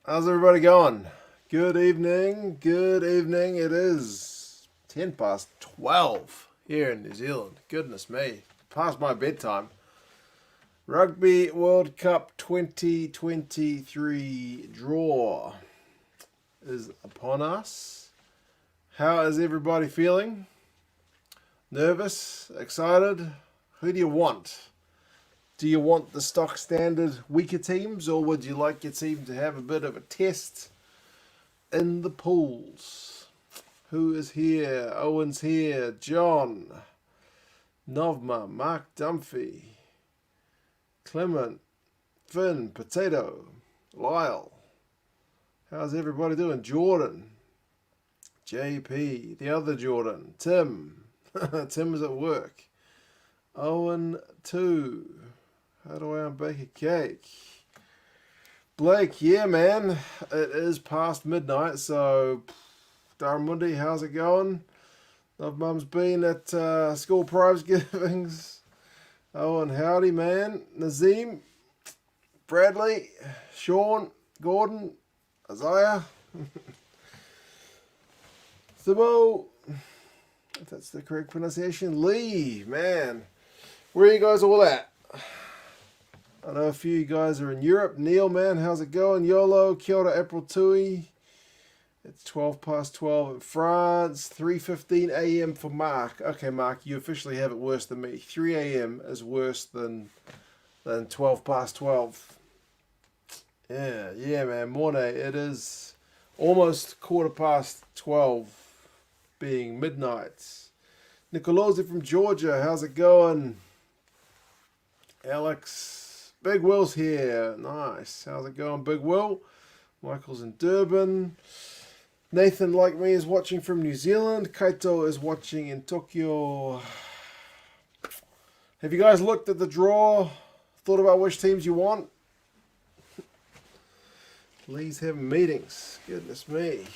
How's everybody going? Good evening. Good evening. It is 10 past 12 here in New Zealand. Goodness me. Past my bedtime. Rugby World Cup 2023 draw is upon us. How is everybody feeling? Nervous? Excited? Who do you want? Do you want the stock standard weaker teams, or would you like your team to have a bit of a test in the pools? Who is here? Owen's here. John, Novma, Mark Dunphy, Clement, Finn, Potato, Lyle. How's everybody doing? Jordan, JP, the other Jordan, Tim. Tim is at work. Owen 2. How do I unbake a cake? Blake, yeah, man. It is past midnight, so Darmundi, how's it going? Love Mum's been at school prize givings. Owen, howdy, man. Nazim, Bradley, Sean, Gordon, Isaiah, Thibault, if that's the correct pronunciation. Lee, man. Where are you guys all at? I know a few of you guys are in Europe. Neil, man, how's it going? YOLO, Kia ora, April Tui. It's 12 past 12 in France. 3:15 a.m. for Mark. Okay, Mark, you officially have it worse than me. 3 a.m. is worse than 12 past 12. Yeah, man. Morning. It is almost 12:15, being midnight. Nicolosi from Georgia, how's it going? Alex. Big Will's here. Nice. How's it going, Big Will? Michael's in Durban. Nathan, like me, is watching from New Zealand. Kaito is watching in Tokyo. Have you guys looked at the draw? Thought about which teams you want? Lee's having meetings. Goodness me.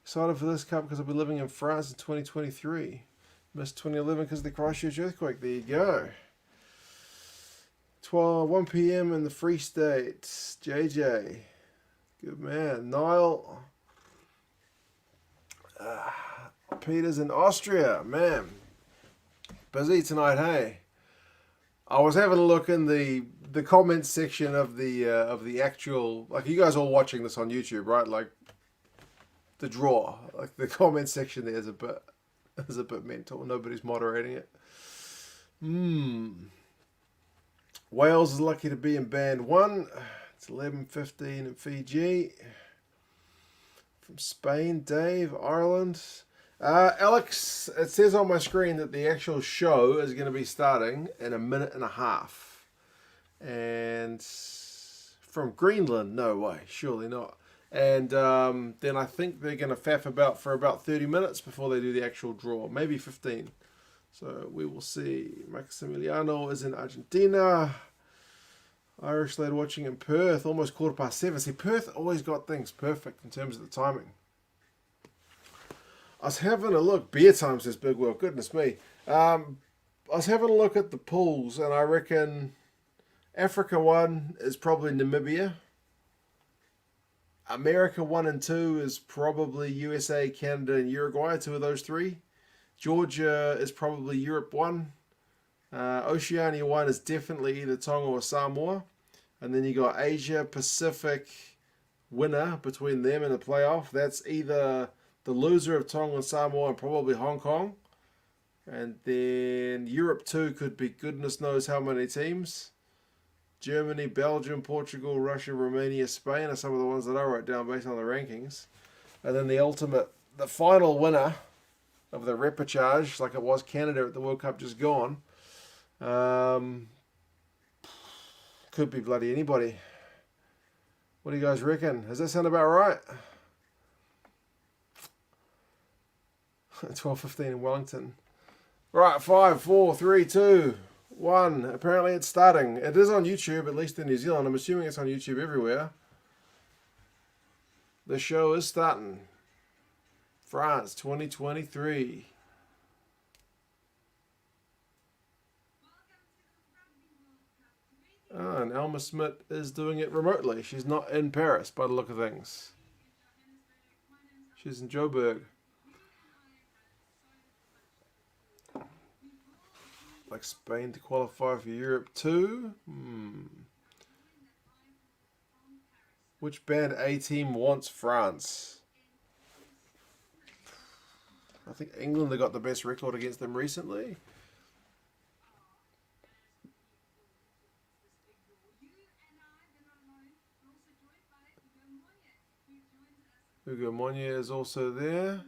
Excited for this cup because I'll be living in France in 2023. Missed 2011 because of the Christchurch earthquake. There you go. 1 p.m. in the Free State. JJ. Good man. Niall. Peter's in Austria. Man. Busy tonight, hey? I was having a look in the comments section of the actual, like, you guys all watching this on YouTube, right? Like the draw. Like the comment section there is a bit mental. Nobody's moderating it. Wales is lucky to be in band 1. It's 11:15 in Fiji. From Spain, Dave, Ireland. Alex, it says on my screen that the actual show is going to be starting in a minute and a half. And from Greenland, no way, surely not. And then I think they're going to faff for about 30 minutes before they do the actual draw, maybe 15. So we will see. Maximiliano is in Argentina. Irish lad watching in Perth, almost 7:15. See, Perth always got things perfect in terms of the timing. I was having a look. Beer time, says Big Will. Goodness me. I was having a look at the pools, and I reckon Africa 1 is probably Namibia. America 1 and 2 is probably USA, Canada, and Uruguay. 2 of those 3. Georgia is probably Europe 1. Oceania 1 is definitely either Tonga or Samoa. And then you got Asia Pacific winner between them in the playoff. That's either the loser of Tonga and Samoa and probably Hong Kong. And then Europe 2 could be goodness knows how many teams. Germany, Belgium, Portugal, Russia, Romania, Spain are some of the ones that I wrote down based on the rankings. And then the final winner of the repechage, like it was Canada at the World Cup just gone, could be bloody anybody. What do you guys reckon? Does that sound about right? 12:15 in Wellington. Right, 5, 4, 3, 2, 1. Apparently it's starting. It is on YouTube, at least in New Zealand. I'm assuming it's on YouTube everywhere. The show is starting. France 2023. And Elma Smith is doing it remotely. She's not in Paris by the look of things. She's in Joburg. Like Spain to qualify for Europe too. Which band A team wants France? I think England have got the best record against them recently. Hugo Monnier is also there.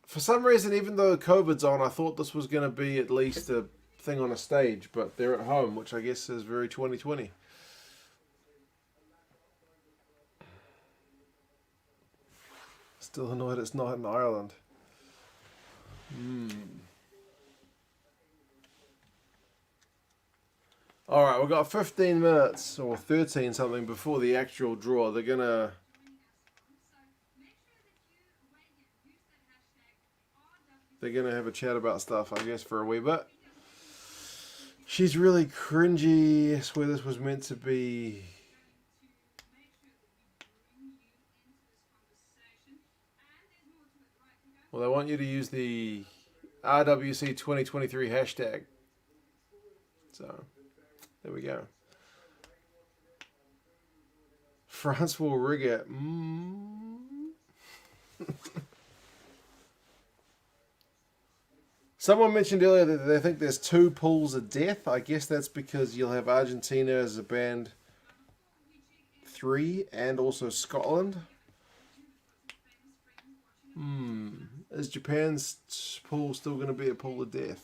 For some reason, even though COVID's on, I thought this was going to be at least a thing on a stage, but they're at home, which I guess is very 2020. Still annoyed it's not in Ireland. Alright, we've got 15 minutes, or 13 something, before the actual draw. They're going to... They're going to have a chat about stuff, I guess, for a wee bit. She's really cringy. I swear this was meant to be... Well, they want you to use the RWC 2023 hashtag. So, there we go. France will rig it. Someone mentioned earlier that they think there's 2 pools of death. I guess that's because you'll have Argentina as a band 3 and also Scotland. Is Japan's pool still going to be a pool of death?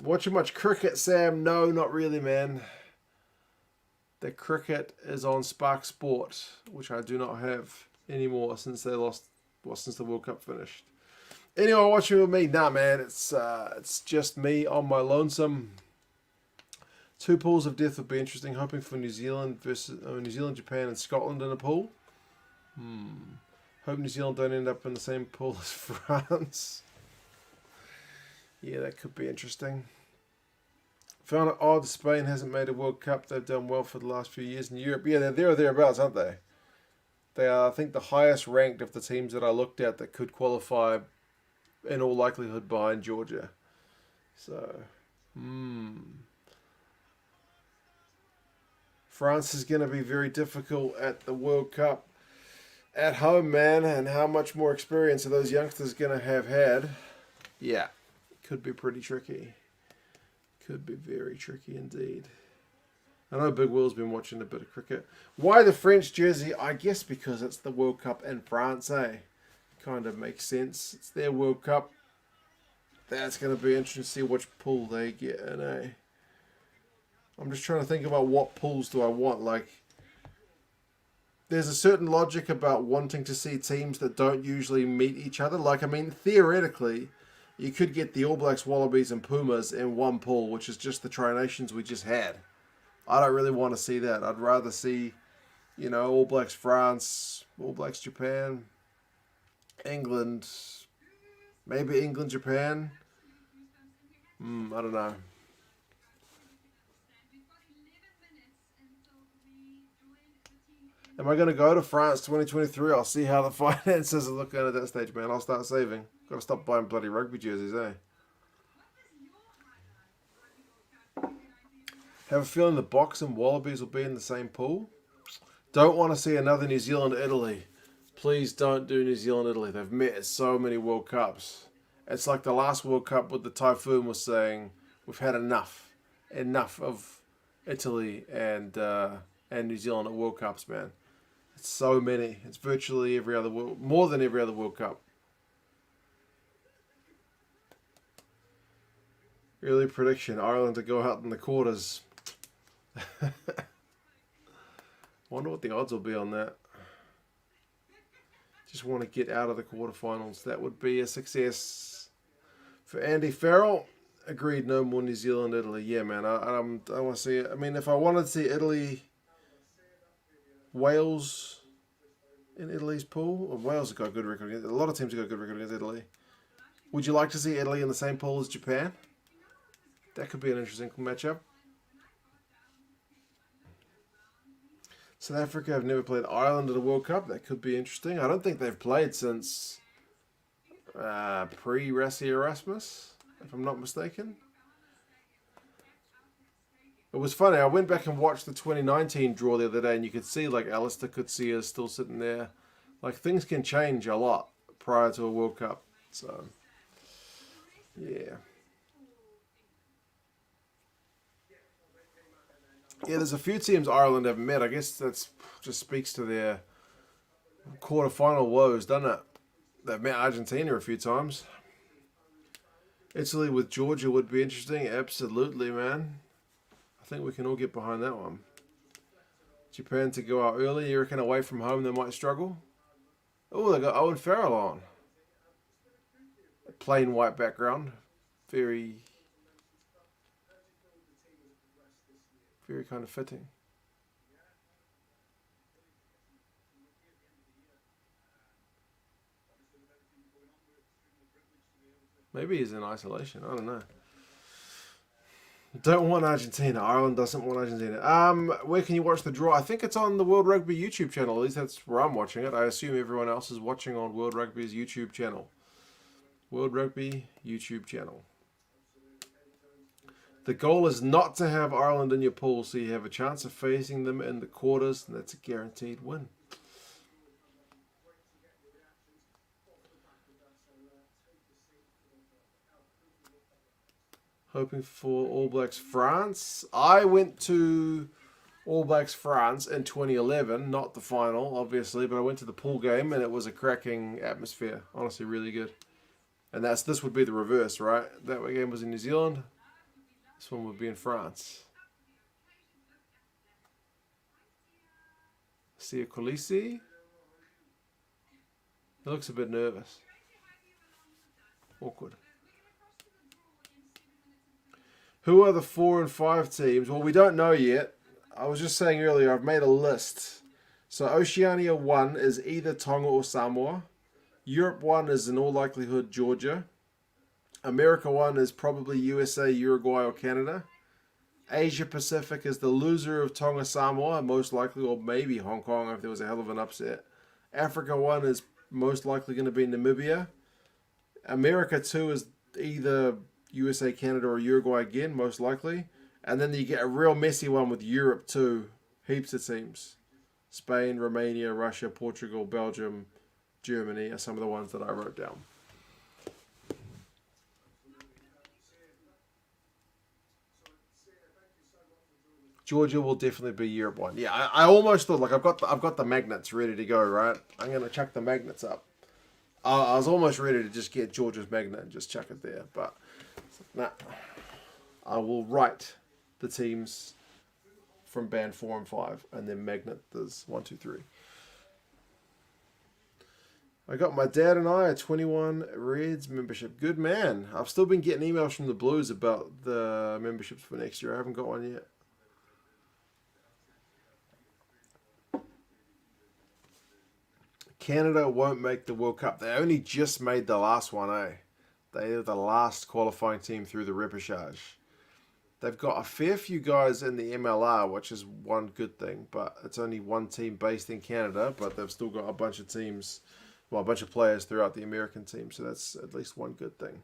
Watching much cricket, Sam? No, not really, man. The cricket is on Spark Sport, which I do not have anymore since they lost, well, since the World Cup finished. Anyone watching with me? Nah, man, it's just me on my lonesome. 2 pools of death would be interesting. Hoping for New Zealand versus New Zealand, Japan, and Scotland in a pool. Hope New Zealand don't end up in the same pool as France. Yeah, that could be interesting. Found it odd Spain hasn't made a World Cup. They've done well for the last few years in Europe. Yeah, they're there or thereabouts, aren't they? They are, I think, the highest ranked of the teams that I looked at that could qualify in all likelihood behind Georgia. So, France is going to be very difficult at the World Cup at home, man. And how much more experience are those youngsters going to have had? Yeah, could be pretty tricky. Could be very tricky indeed. I know Big Will's been watching a bit of cricket. Why the French jersey? I guess because it's the World Cup in France, eh? Kind of makes sense. It's their World Cup. That's going to be interesting to see which pool they get in, eh? I'm just trying to think about what pools do I want. Like, there's a certain logic about wanting to see teams that don't usually meet each other. Like, I mean, theoretically, you could get the All Blacks, Wallabies, and Pumas in one pool, which is just the Tri-Nations we just had. I don't really want to see that. I'd rather see, you know, All Blacks France, All Blacks Japan, England, maybe England Japan. I don't know. Am I going to go to France 2023? I'll see how the finances are looking at that stage, man. I'll start saving. Got to stop buying bloody rugby jerseys, eh? Have a feeling the Box and Wallabies will be in the same pool. Don't want to see another New Zealand-Italy. Please don't do New Zealand-Italy. They've met at so many World Cups. It's like the last World Cup with the Typhoon was saying, we've had enough. Enough of Italy and New Zealand at World Cups, man. It's so many. It's virtually every other world, more than every other World Cup. Early prediction, Ireland to go out in the quarters. Wonder what the odds will be on that. Just want to get out of the quarterfinals. That would be a success. For Andy Farrell, agreed, no more New Zealand, Italy. Yeah, man, I want to see it. I mean, if I wanted to see Italy, Wales in Italy's pool, or Wales have got a good record against, a lot of teams have got a good record against Italy. Would you like to see Italy in the same pool as Japan? That could be an interesting matchup. South Africa have never played Ireland at a World Cup. That could be interesting. I don't think they've played since pre-Rassie Erasmus, if I'm not mistaken. It was funny. I went back and watched the 2019 draw the other day, and you could see like Alistair Coetzee is still sitting there. Like things can change a lot prior to a World Cup. So, yeah. Yeah, there's a few teams Ireland haven't met. I guess that's just speaks to their quarterfinal woes, doesn't it? They've met Argentina a few times. Italy with Georgia would be interesting. Absolutely, man. I think we can all get behind that one. Japan to go out early. You reckon away from home they might struggle? Oh, they got Owen Farrell on. A plain white background. Very kind of fitting. Maybe he's in isolation. I don't know. Don't want Argentina. Ireland doesn't want Argentina. Where can you watch the draw? I think it's on the World Rugby YouTube channel. At least that's where I'm watching it. I assume everyone else is watching on World Rugby's YouTube channel. World Rugby YouTube channel. The goal is not to have Ireland in your pool, so you have a chance of facing them in the quarters, and that's a guaranteed win. Hoping for All Blacks France. I went to All Blacks France in 2011, not the final, obviously, but I went to the pool game, and it was a cracking atmosphere. Honestly, really good. And this would be the reverse, right? That game was in New Zealand. This one would be in France. Sia Kolisi. He looks a bit nervous. Awkward. Who are the 4 and 5 teams? Well, we don't know yet. I was just saying earlier, I've made a list. So Oceania 1 is either Tonga or Samoa. Europe 1 is in all likelihood Georgia. America 1 is probably USA, Uruguay, or Canada. Asia Pacific is the loser of Tonga, Samoa, most likely, or maybe Hong Kong if there was a hell of an upset. Africa 1 is most likely going to be Namibia. America 2 is either USA, Canada, or Uruguay again, most likely. And then you get a real messy one with Europe 2. Heaps of teams. Spain, Romania, Russia, Portugal, Belgium, Germany are some of the ones that I wrote down. Georgia will definitely be Europe 1. Yeah, I almost thought, like, I've got the magnets ready to go, right? I'm going to chuck the magnets up. I was almost ready to just get Georgia's magnet and just chuck it there, but nah. I will write the teams from band 4 and 5, and then magnet there's 1, 2, 3. I got my dad and I a 21 Reds membership. Good man. I've still been getting emails from the Blues about the memberships for next year. I haven't got one yet. Canada won't make the World Cup. They only just made the last one, eh? They are the last qualifying team through the repechage. They've got a fair few guys in the MLR, which is one good thing, but it's only one team based in Canada, but they've still got a bunch of teams, well, a bunch of players throughout the American team, so that's at least one good thing.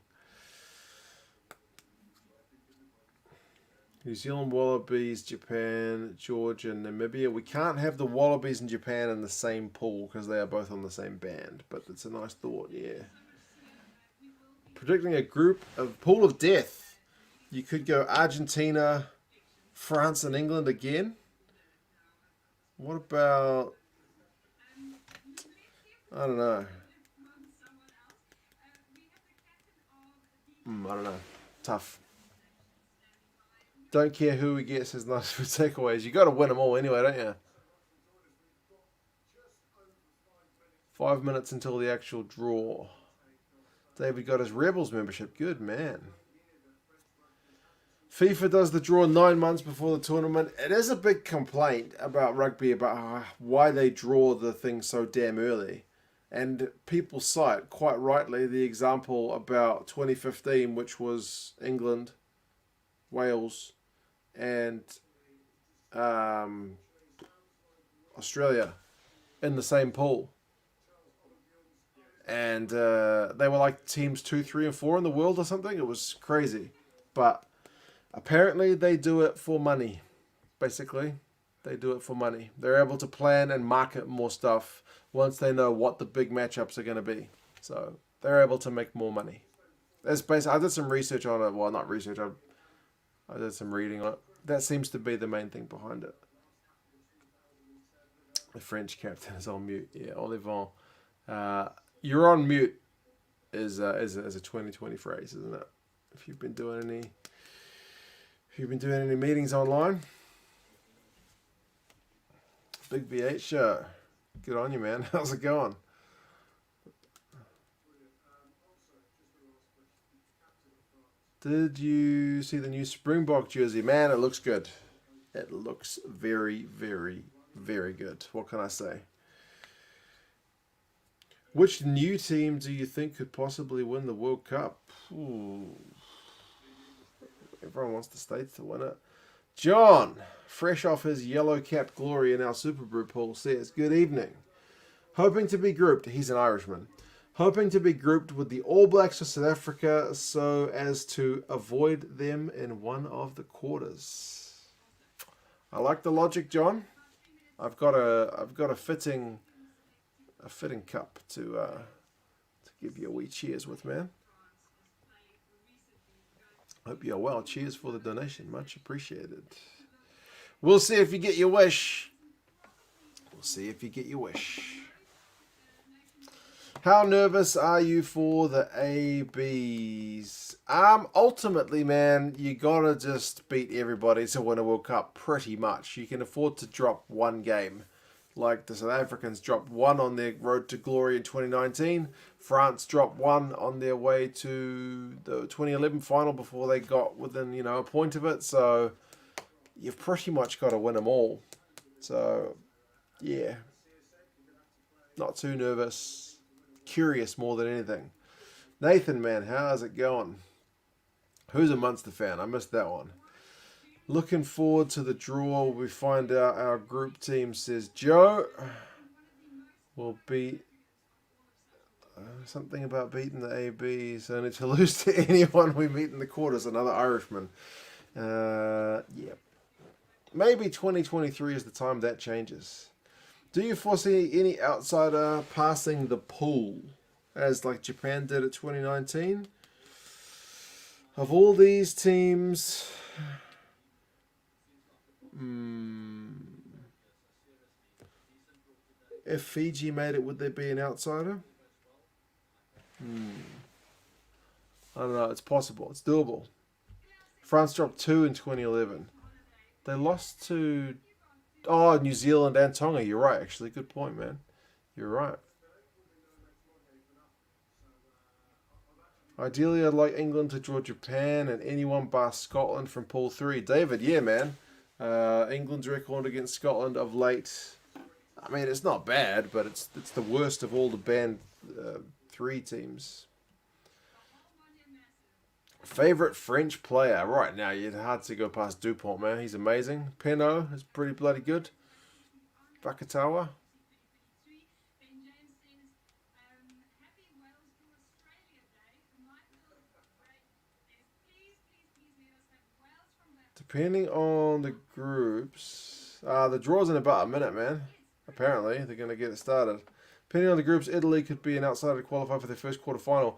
New Zealand Wallabies, Japan, Georgia, Namibia. We can't have the Wallabies and Japan in the same pool because they are both on the same band, but it's a nice thought, yeah. Predicting a pool of death. You could go Argentina, France, and England again. What about... I don't know. I don't know. Tough. Don't care who we get, says nice for takeaways. You got to win them all anyway, don't you? 5 minutes until the actual draw. David got his Rebels membership. Good man. FIFA does the draw 9 months before the tournament. It is a big complaint about rugby about why they draw the thing so damn early. And people cite, quite rightly, the example about 2015, which was England Wales, and Australia in the same pool. And they were like teams 2, 3, and 4 in the world or something. It was crazy. But apparently they do it for money. Basically, they do it for money. They're able to plan and market more stuff once they know what the big matchups are going to be. So they're able to make more money. That's basically, I did some research on it. Well, not research. I did some reading on it. That seems to be the main thing behind it. The French captain is on mute. Yeah, Olivon. You're on mute is a 2020 phrase, isn't it? If you've been doing any meetings online. Big BH show. Good on you, man. How's it going? Did you see the new Springbok jersey? Man, it looks good. It looks very, very, very good. What can I say? Which new team do you think could possibly win the World Cup? Ooh. Everyone wants the States to win it. John, fresh off his yellow-capped glory in our Super Brew pool, says, good evening. Hoping to be grouped, he's an Irishman, hoping to be grouped with the All Blacks of South Africa so as to avoid them in one of the quarters. I like the logic, John. I've got a fitting cup to give you a wee cheers with, man. Hope you're well. Cheers for the donation. Much appreciated. We'll see if you get your wish. We'll see if you get your wish. How nervous are you for the ABs? Ultimately, man, you gotta just beat everybody to win a World Cup pretty much. You can afford to drop one game. Like the South Africans dropped one on their road to glory in 2019. France dropped one on their way to the 2011 final before they got within, a point of it. So you've pretty much got to win them all. So, yeah. Not too nervous. Curious more than anything. Nathan, man, how's it going? Who's a Munster fan? I missed that one. Looking forward to the draw. We find out our group team, says Joe. Will beat something about beating the ABs only to lose to anyone we meet in the quarters. Another Irishman. Yeah. Maybe 2023 is the time that changes. Do you foresee any outsider passing the pool as like Japan did at 2019? Of all these teams, if Fiji made it, would there be an outsider? I don't know. It's possible. It's doable. France dropped 2 in 2011. They lost to New Zealand and Tonga. You're right, actually. Good point, man. You're right. Ideally, I'd like England to draw Japan and anyone bar Scotland from Pool 3. David, yeah, man. England's record against Scotland of late. I mean, it's not bad, but it's the worst of all the band 3 teams. Favorite French player? Right now, you'd hard to go past Dupont, man. He's amazing. Penaud is pretty bloody good. Vakatawa. Depending on the groups, the draw's in about a minute, man. Apparently, they're going to get it started. Depending on the groups, Italy could be an outsider to qualify for their first quarterfinal.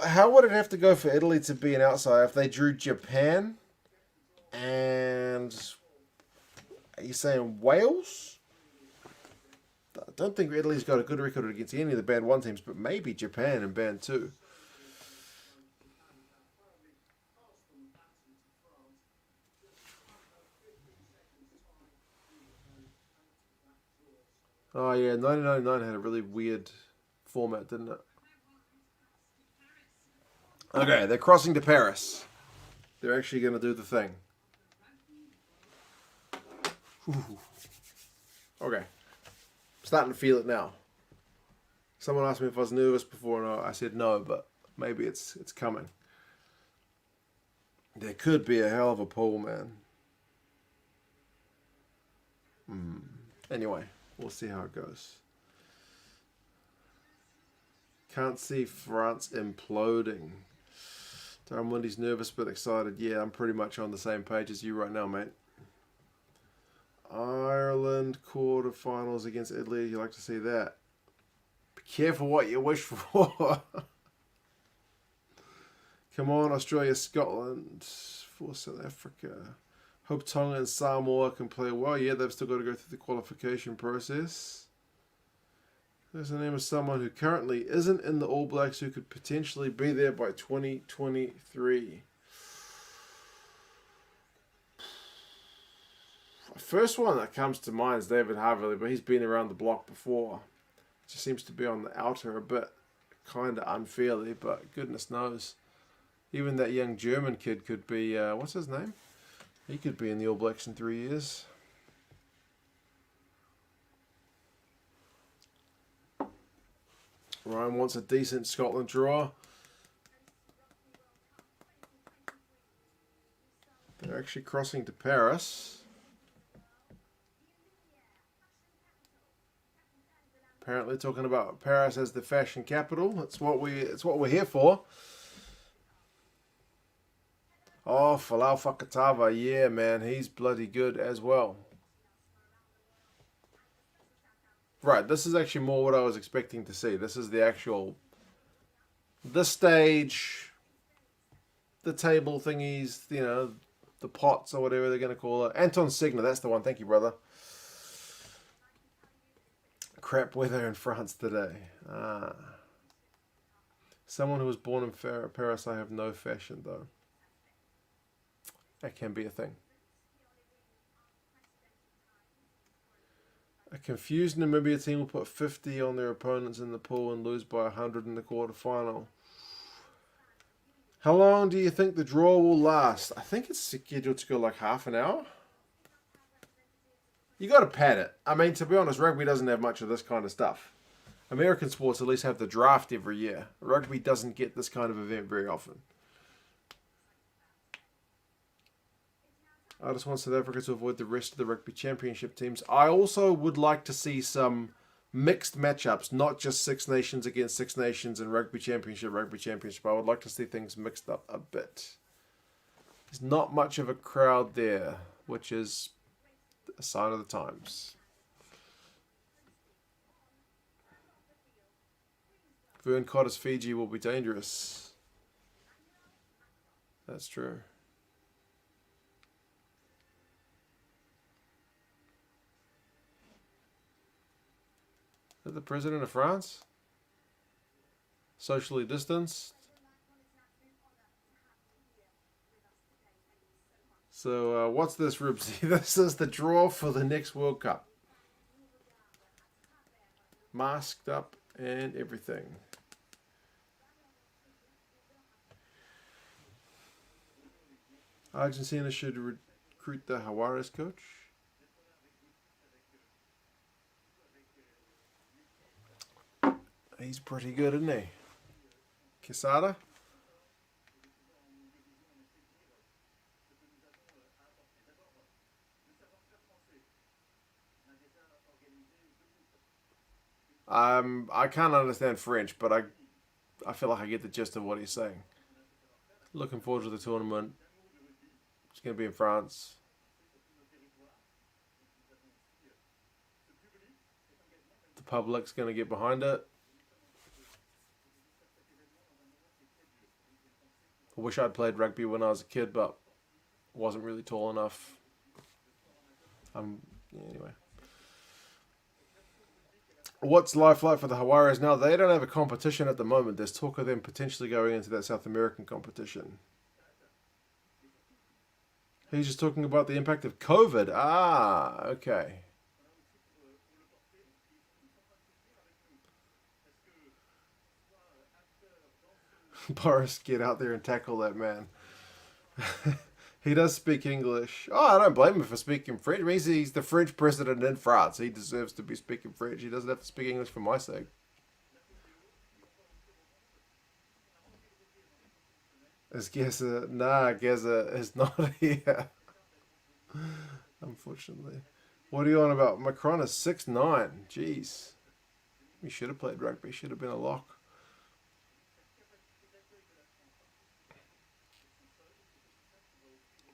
How would it have to go for Italy to be an outsider if they drew Japan and are you saying Wales? I don't think Italy's got a good record against any of the Band 1 teams, but maybe Japan and Band 2. Oh yeah, 1999 had a really weird format, didn't it? Okay, they're crossing to Paris. They're actually going to do the thing. Whew. Okay. Starting to feel it now. Someone asked me if I was nervous before, and I said no, but maybe it's coming. There could be a hell of a pool, man. Anyway, we'll see how it goes. Can't see France imploding. Darren Windy's nervous but excited. Yeah, I'm pretty much on the same page as you right now, mate. Ireland quarterfinals against Italy. You like to see that. Be careful what you wish for. Come on, Australia, Scotland for South Africa. Hope Tonga and Samoa can play well. Yeah, they've still got to go through the qualification process. There's the name of someone who currently isn't in the All Blacks who could potentially be there by 2023. The first one that comes to mind is David Harvey, but he's been around the block before. Just seems to be on the outer a bit, kind of unfairly, but goodness knows. Even that young German kid could be, what's his name? He could be in the All Blacks in 3 years. Ryan wants a decent Scotland draw. They're actually crossing to Paris. Apparently talking about Paris as the fashion capital. It's what we're here for. Oh, Falau Fakatava, yeah, man, he's bloody good as well. Right, this is actually more what I was expecting to see. This is the actual, the stage, the table thingies, you know, the pots or whatever they're going to call it. Anton Signa, that's the one. Thank you, brother. Crap weather in France today. Someone who was born in Paris, I have no fashion, though. That can be a thing. A confused Namibia team will put 50 on their opponents in the pool and lose by 100 in the quarterfinal. How long do you think the draw will last? I think it's scheduled to go like half an hour. You got to pad it. I mean, to be honest, rugby doesn't have much of this kind of stuff. American sports at least have the draft every year. Rugby doesn't get this kind of event very often. I just want South Africa to avoid the rest of the rugby championship teams. I also would like to see some mixed matchups, not just Six Nations against Six Nations and rugby championship. I would like to see things mixed up a bit. There's not much of a crowd there, which is a sign of the times. Vern Cotter's Fiji will be dangerous. That's true. Is that the president of France? Socially distanced. So what's this, Ribsy? This is the draw for the next World Cup. Masked up and everything. Argentina should recruit the Juarez coach. He's pretty good, isn't he? Quesada? I can't understand French, but I feel like I get the gist of what he's saying. Looking forward to the tournament. It's going to be in France. The public's going to get behind it. I wish I'd played rugby when I was a kid, but wasn't really tall enough. Anyway. What's life like for the Juarez now? They don't have a competition at the moment. There's talk of them potentially going into that South American competition. He's just talking about the impact of COVID. Ah, okay. Boris, get out there and tackle that man. He does speak English. Oh, I don't blame him for speaking French. It means he's the French president in France. He deserves to be speaking French. He doesn't have to speak English for my sake. Is Gaza? Nah, Gaza is not here. Unfortunately. What are you on about? Macron is 6'9". Jeez. We should have played rugby. Should have been a lock.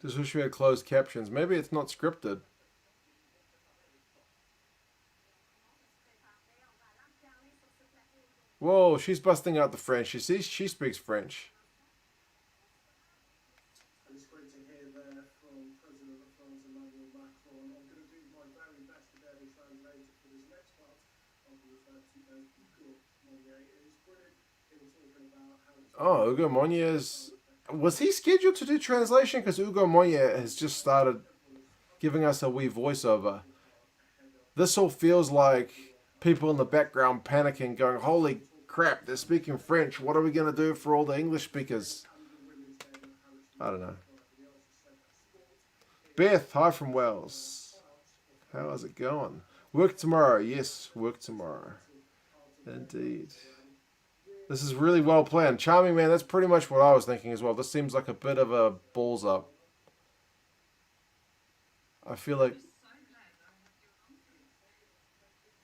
Just wish we had closed captions. Maybe it's not scripted. Whoa, she's busting out the French. She speaks French. It's great to hear there from President of France Emmanuel Macron. I'm going to do my very best to be able to translate it for this next part. I'll be referred to as Ugo Monnier. It is brilliant in talking about how it's Oh, Ugo Monnier is... Was he scheduled to do translation? Because Ugo Monnier has just started giving us a wee voiceover. This all feels like people in the background panicking, going, holy crap, they're speaking French. What are we going to do for all the English speakers? I don't know. Beth, hi from Wales. How is it going? Work tomorrow. Yes, work tomorrow. Indeed. This is really well planned. Charming, man, that's pretty much what I was thinking as well. This seems like a bit of a balls up. I feel like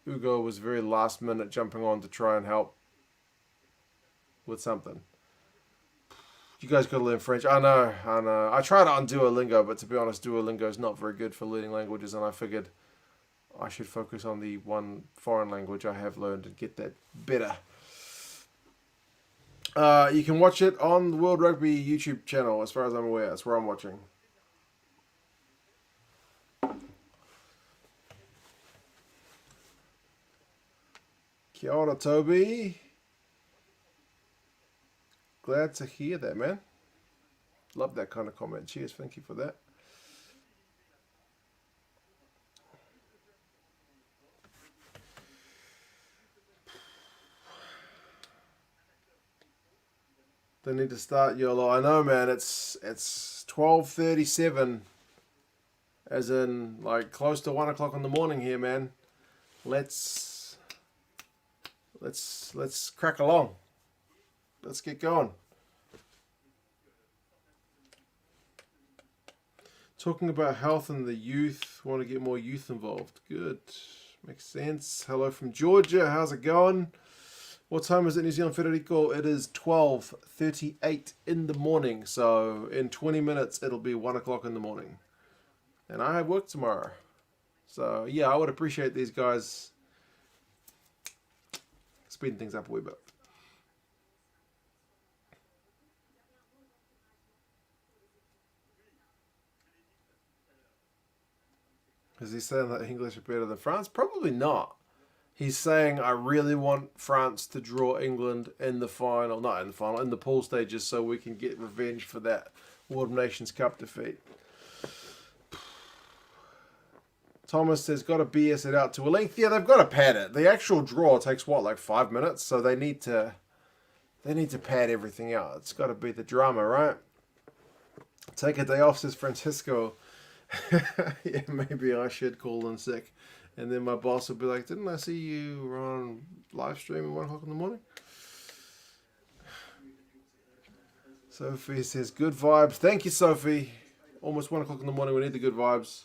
Ugo was very last minute jumping on to try and help with something. You guys got to learn French. I know. I tried it on Duolingo, but to be honest, Duolingo is not very good for learning languages, and I figured I should focus on the one foreign language I have learned and get that better. You can watch it on the World Rugby YouTube channel, as far as I'm aware. That's where I'm watching. Kia ora, Toby. Glad to hear that, man. Love that kind of comment. Cheers, thank you for that. They need to start YOLO. I know, man. It's 12:37, as in like close to 1 o'clock in the morning here, man. Let's crack along. Let's get going. Talking about health and the youth. Want to get more youth involved. Good. Makes sense. Hello from Georgia. How's it going? What time is it, New Zealand, Federico? It is 12:38 in the morning. So in 20 minutes, it'll be 1 o'clock in the morning. And I have work tomorrow. So yeah, I would appreciate these guys speeding things up a wee bit. Is he saying that English are better than France? Probably not. He's saying, I really want France to draw England in the final, not in the final, in the pool stages, so we can get revenge for that World Nations Cup defeat. Thomas says, got to BS it out to a length. Yeah, they've got to pad it. The actual draw takes, what, like 5 minutes? So they need to pad everything out. It's got to be the drama, right? Take a day off, says Francisco. Yeah, maybe I should call in sick. And then my boss will be like, didn't I see you on live stream at 1 o'clock in the morning? Sophie says, good vibes. Thank you, Sophie. Almost 1 o'clock in the morning. We need the good vibes.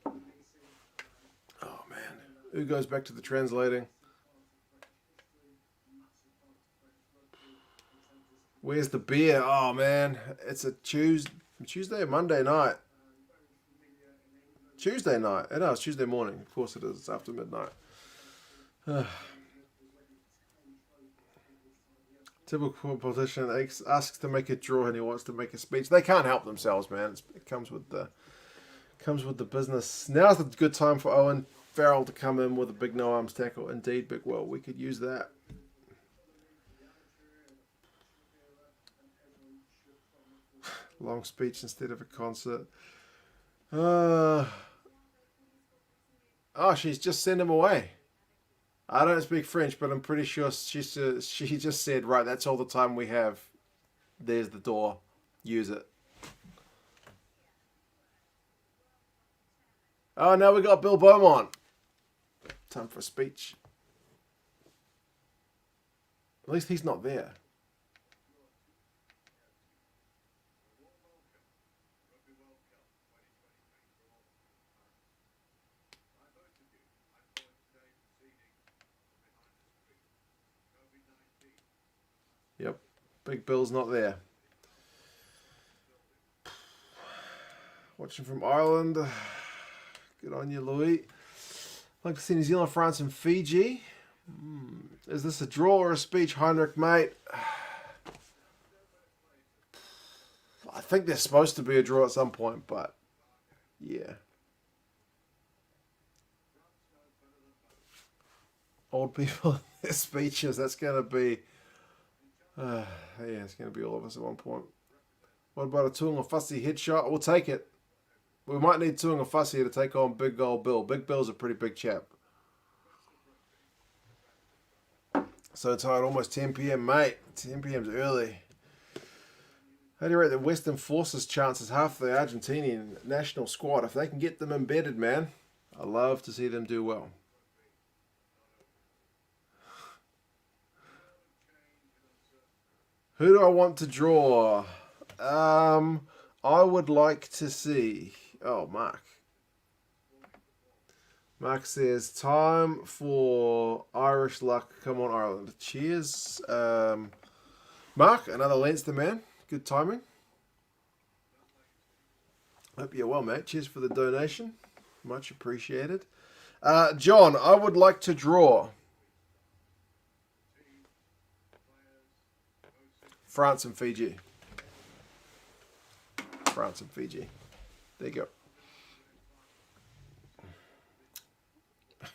Oh, man. Who goes back to the translating? Where's the beer? Oh, man. It's a Tuesday or Monday night. Tuesday night. No, it's Tuesday morning. Of course it is. It's after midnight. Typical politician asks to make a draw and he wants to make a speech. They can't help themselves, man. It comes with the business. Now's the good time for Owen Farrell to come in with a big no arms tackle. Indeed, Big Will. We could use that. Long speech instead of a concert. Oh, she's just sent him away. I don't speak French, but I'm pretty sure she just said, right, that's all the time we have. There's the door. Use it. Oh, now we got Bill Beaumont. Time for a speech. At least he's not there. Big Bill's not there. Watching from Ireland. Good on you, Louis. I'd like to see New Zealand, France, and Fiji. Is this a draw or a speech, Heinrich, mate? I think there's supposed to be a draw at some point, but yeah. Old people in their speeches, that's going to be... yeah, it's going to be all of us at one point. What about a Tuanga Fussy headshot? We'll take it. We might need Tuanga Fussy to take on Big Old Bill. Big Bill's a pretty big chap. So tired, almost 10 p.m, mate. 10 p.m.'s early. How do you rate the Western Forces chances? Half the Argentinian national squad. If they can get them embedded, man, I love to see them do well. Who do I want to draw? I would like to see... Oh, Mark. Mark says, time for Irish luck. Come on, Ireland. Cheers. Mark, another Leinster man. Good timing. Hope you're well, mate. Cheers for the donation. Much appreciated. John, I would like to draw France and Fiji. France and Fiji. There you go.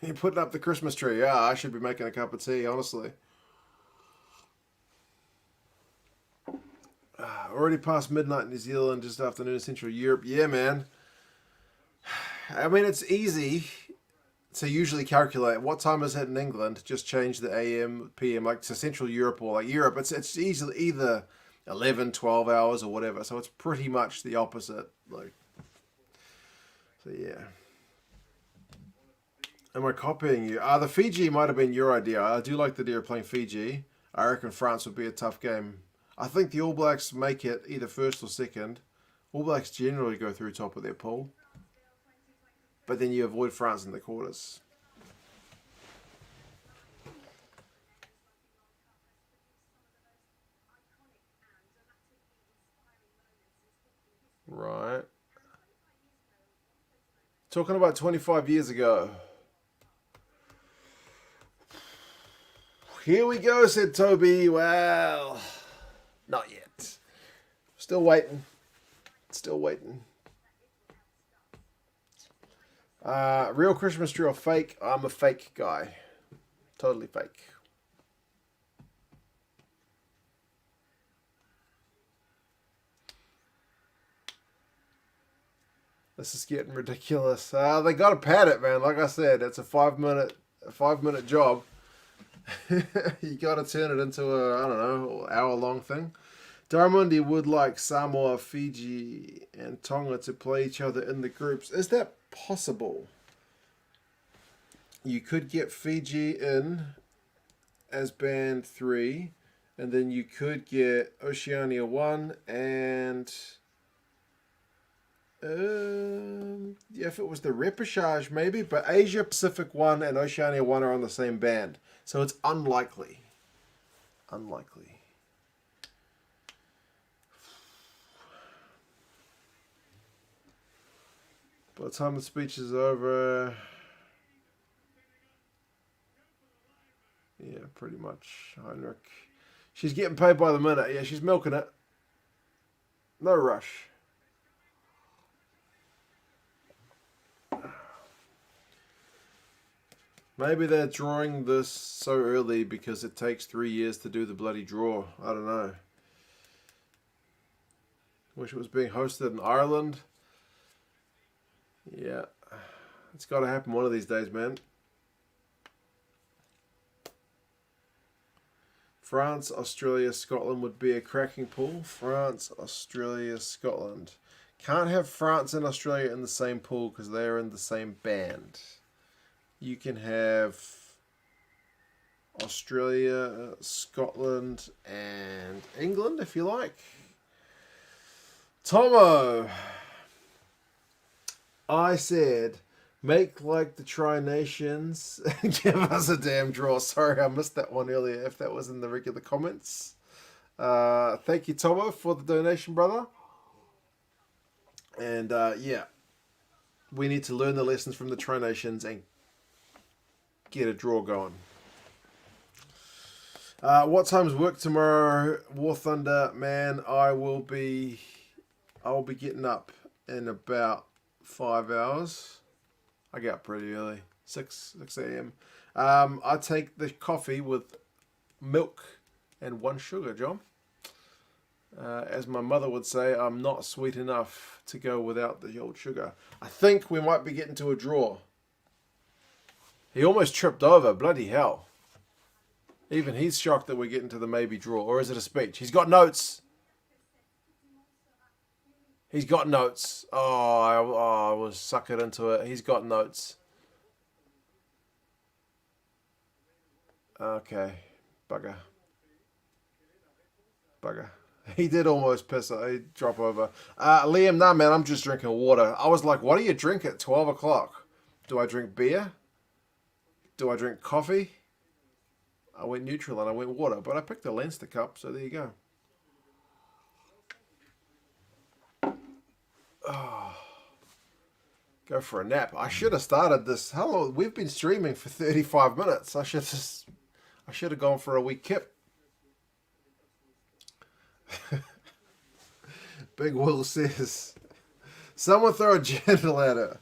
You're putting up the Christmas tree. Yeah, I should be making a cup of tea, honestly. Already past midnight in New Zealand, just afternoon in Central Europe. Yeah, man. I mean, it's easy to usually calculate what time is it in England. Just change the AM, PM, like to Central Europe or like Europe. It's easily either 11, 12 hours or whatever. So it's pretty much the opposite. Like, so yeah. Am I copying you? The Fiji might have been your idea. I do like the idea of playing Fiji. I reckon France would be a tough game. I think the All Blacks make it either first or second. All Blacks generally go through top of their pool. But then you avoid France in the quarters. Right. Talking about 25 years ago. Here we go, said Toby. Well, not yet. Still waiting. Still waiting. Real Christmas tree or fake? I'm a fake guy. Totally fake. This is getting ridiculous. They got to pad it, man. Like I said, it's a 5-minute job. You got to turn it into a, I don't know, hour-long thing. Darmundi would like Samoa, Fiji, and Tonga to play each other in the groups. Is that possible? You could get Fiji in as band 3, and then you could get Oceania 1 and... if it was the repechage, maybe, but Asia Pacific 1 and Oceania 1 are on the same band, so it's unlikely. Unlikely. By the time the speech is over, yeah, pretty much. Heinrich, she's getting paid by the minute. Yeah, she's milking it. No rush. Maybe they're drawing this so early because it takes 3 years to do the bloody draw. I don't know. Wish it was being hosted in Ireland. Yeah. It's got to happen one of these days, man. France, Australia, Scotland would be a cracking pool. France, Australia, Scotland. Can't have France and Australia in the same pool because they're in the same band. You can have Australia, Scotland, and England if you like. Tomo, I said, make like the Tri-Nations and give us a damn draw. Sorry, I missed that one earlier if that was in the regular comments. Thank you, Tomo, for the donation, brother. And yeah, we need to learn the lessons from the Tri Nations and get a draw going. What time's work tomorrow, War Thunder? Man, I will be getting up in about 5 hours. I get up pretty early, 6 a.m. I take the coffee with milk and 1 sugar, John. As my mother would say, I'm not sweet enough to go without the old sugar. I think we might be getting to a draw. He almost tripped over. Bloody hell. Even he's shocked that we're getting to the maybe draw. Or is it a speech? He's got notes. He's got notes. I was suckered into it. He's got notes. Okay. Bugger. He did almost piss it. He'd drop over. Liam, nah, man, I'm just drinking water. I was like, what do you drink at 12 o'clock? Do I drink beer? Do I drink coffee? I went neutral and I went water, but I picked a Leinster cup, so there you go. Oh, go for a nap. I should have started this. How long? We've been streaming for 35 minutes. I should have gone for a wee kip. Big Will says, someone throw a jandal at her.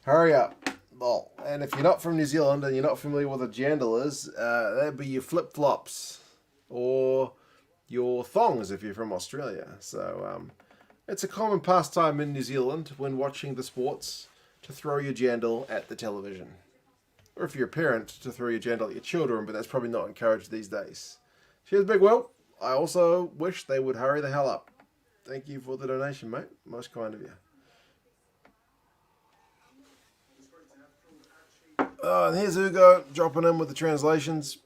Hurry up. Well, and if you're not from New Zealand and you're not familiar with what a jandal is, that'd be your flip-flops or your thongs if you're from Australia. So it's a common pastime in New Zealand when watching the sports to throw your jandal at the television. Or if you're a parent, to throw your jandal at your children, but that's probably not encouraged these days. Cheers, Big Will. I also wish they would hurry the hell up. Thank you for the donation, mate. Most kind of you. And here's Hugo dropping in with the translations.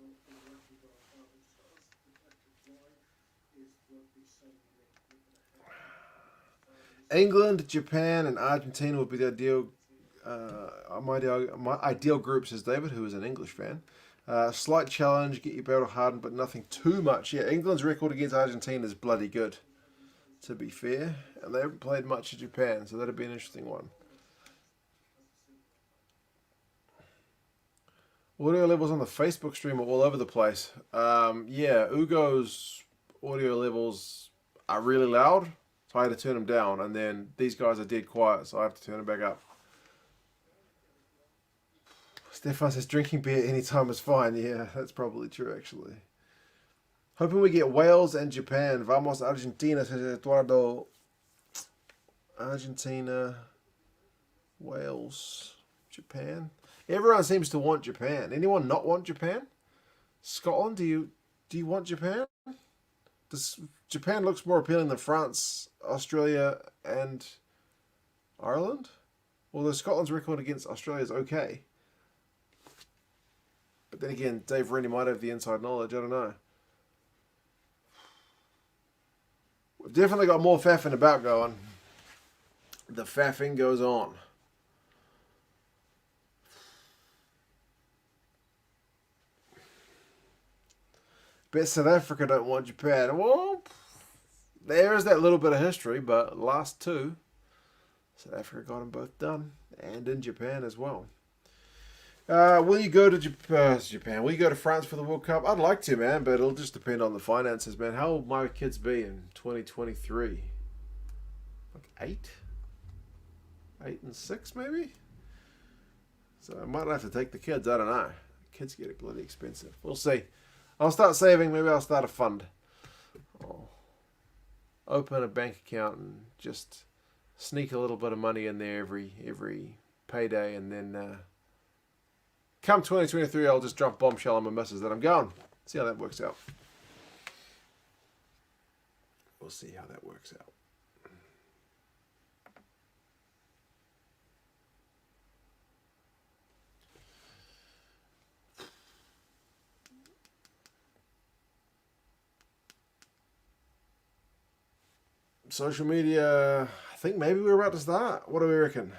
England, Japan, and Argentina would be the ideal. My ideal group, says David, who is an English fan. Slight challenge, get your belt hardened, but nothing too much. Yeah, England's record against Argentina is bloody good, to be fair. And they haven't played much of Japan, so that'd be an interesting one. Audio levels on the Facebook stream are all over the place. Yeah, Ugo's audio levels are really loud, so I had to turn them down. And then these guys are dead quiet, so I have to turn them back up. Stefan says drinking beer anytime is fine. Yeah, that's probably true, actually. Hoping we get Wales and Japan. Vamos Argentina, says Eduardo. Argentina, Wales, Japan. Everyone seems to want Japan. Anyone not want Japan? Scotland, do you want Japan? Japan looks more appealing than France, Australia, and Ireland? Although Scotland's record against Australia is okay. But then again, Dave Rennie might have the inside knowledge. I don't know. We've definitely got more faffing about going. The faffing goes on. Bet South Africa don't want Japan. Well, there is that little bit of history, but last two, South Africa got them both done, and in Japan as well. Will you go to Japan? Will you go to France for the World Cup? I'd like to, man, but it'll just depend on the finances, man. How will my kids be in 2023? Like 8? 8 and 6, maybe? So I might have to take the kids. I don't know. Kids get bloody expensive. We'll see. I'll start saving. Maybe I'll start a fund. I'll open a bank account and just sneak a little bit of money in there every payday, and then come 2023, I'll just drop bombshell on my missus that I'm going. See how that works out. We'll see how that works out. Social media, I think maybe we're about to start. What do we reckon?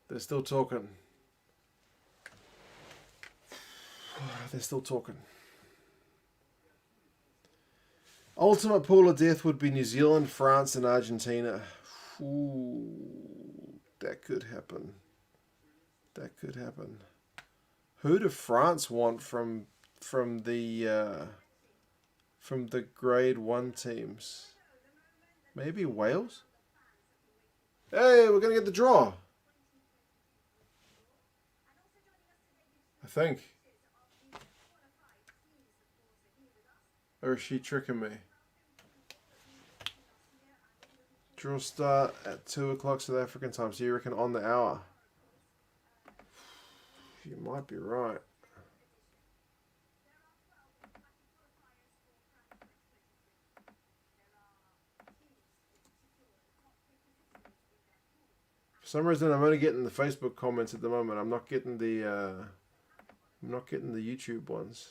They're still talking. They're still talking. Ultimate pool of death would be New Zealand, France, and Argentina. Ooh, that could happen. That could happen. Who do France want from the grade 1 teams? Maybe Wales? Hey, we're gonna get the draw. I think. Or is she tricking me? Draw start at 2 o'clock South African time, so you reckon on the hour? You might be right. For some reason, I'm only getting the Facebook comments at the moment. I'm not getting the YouTube ones.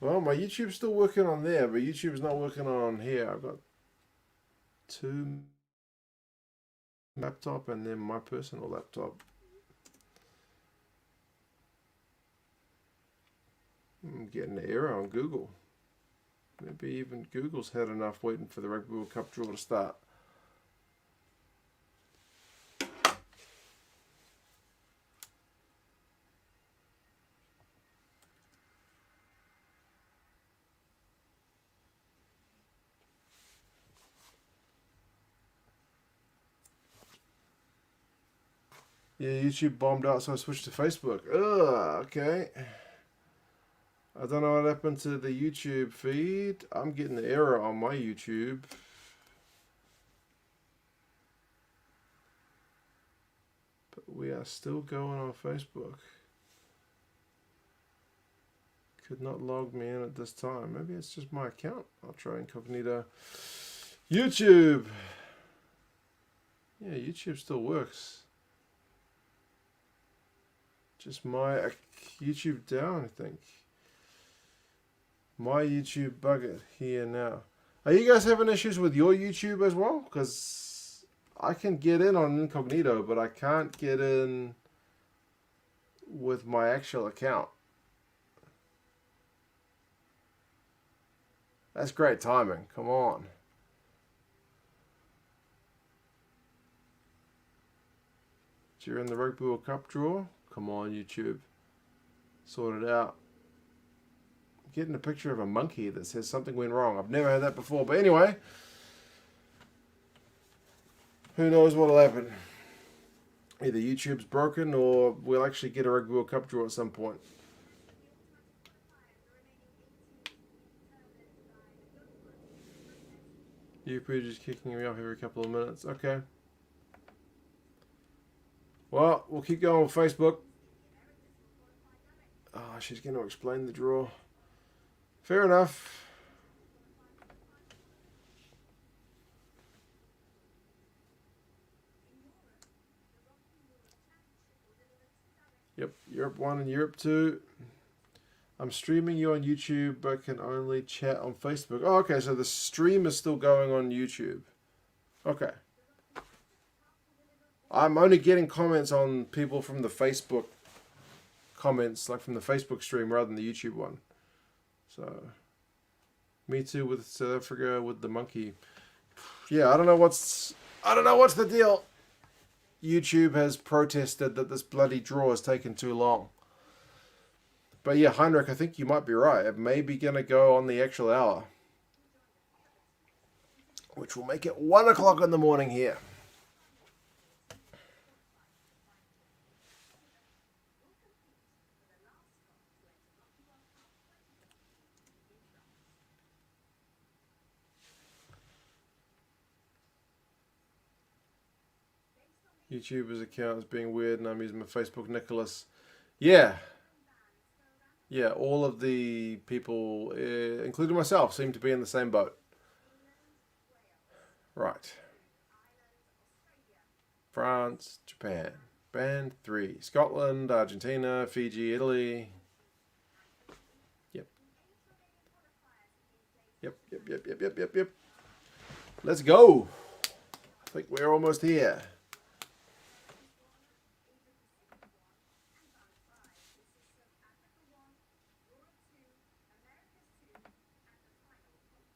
Well, my YouTube's still working on there, but YouTube's not working on here. I've got 2 laptop and then my personal laptop. I'm getting an error on Google. Maybe even Google's had enough waiting for the Rugby World Cup draw to start. Yeah, YouTube bombed out, so I switched to Facebook. Ugh, okay. I don't know what happened to the YouTube feed. I'm getting an error on my YouTube. But we are still going on Facebook. Could not log me in at this time. Maybe it's just my account. I'll try incognito. YouTube! Yeah, YouTube still works. Just my YouTube down, I think. My YouTube bugger here now. Are you guys having issues with your YouTube as well? Because I can get in on incognito, but I can't get in with my actual account. That's great timing. Come on. During the Rugby World Cup draw? Come on, YouTube. Sort it out. I'm getting a picture of a monkey that says something went wrong. I've never had that before. But anyway, who knows what'll happen. Either YouTube's broken or we'll actually get a Rugby World Cup draw at some point. YouTube just kicking me off every couple of minutes. Okay. Well, we'll keep going with Facebook. Oh, she's going to explain the draw. Fair enough. Yep, Europe 1 and Europe 2. I'm streaming you on YouTube, but can only chat on Facebook. Oh, okay, so the stream is still going on YouTube. Okay. I'm only getting comments on people from the Facebook comments, like from the Facebook stream rather than the YouTube one. So, me too with South Africa with the monkey. Yeah, I don't know what's the deal. YouTube has protested that this bloody draw has taken too long. But yeah, Heinrich, I think you might be right. It may be going to go on the actual hour, which will make it 1 o'clock in the morning here. YouTuber's account is being weird and I'm using my Facebook Nicholas. Yeah. Yeah, all of the people, including myself, seem to be in the same boat. Right. France, Japan. Band 3. Scotland, Argentina, Fiji, Italy. Yep. Let's go. I think we're almost here.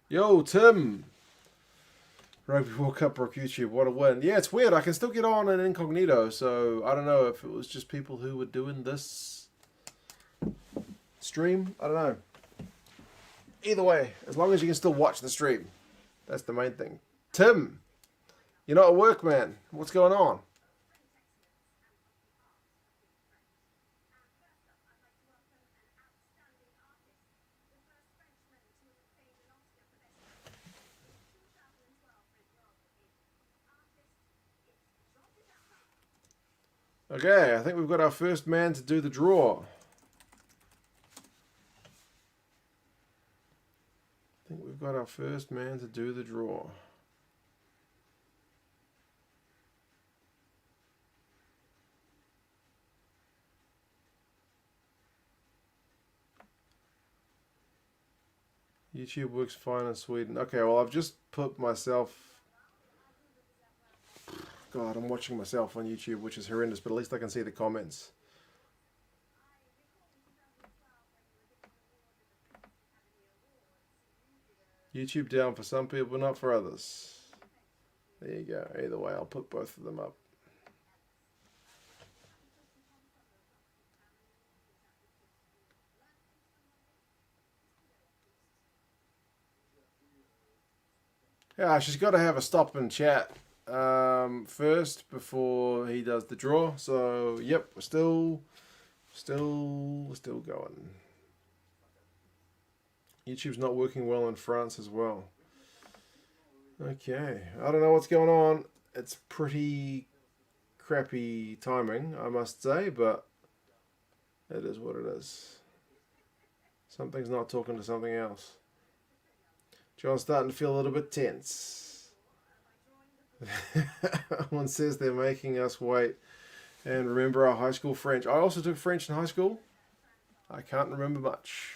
Yo, Tim. Rugby World Cup Rock YouTube, what a win. Yeah, it's weird. I can still get on in incognito, so I don't know if it was just people who were doing this stream. I don't know. Either way, as long as you can still watch the stream. That's the main thing. Tim, you're not at work, man. What's going on? Okay, I think we've got our first man to do the draw. YouTube works fine in Sweden. Okay, well, I've just put myself... God, I'm watching myself on YouTube, which is horrendous, but at least I can see the comments. YouTube down for some people, not for others. There you go. Either way, I'll put both of them up. Yeah, she's got to have a stop and chat first before he does the draw. So, yep, we're still going. YouTube's not working well in France as well. Okay, I don't know what's going on. It's pretty crappy timing, I must say, but it is what it is. Something's not talking to something else. John's starting to feel a little bit tense. One says they're making us wait and remember our high school French. I also took French in high school. I can't remember much.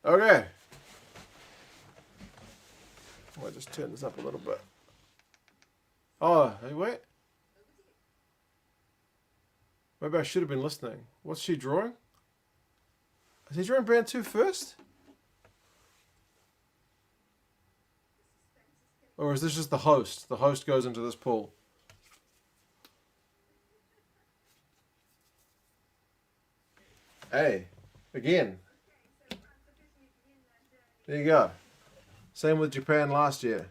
Okay. I'll just turn this up a little bit. Oh, hey, wait. Maybe I should have been listening. What's she drawing? Is he drawing band 2 first? Or is this just the host? The host goes into this pool. Hey, again. There you go. Same with Japan last year.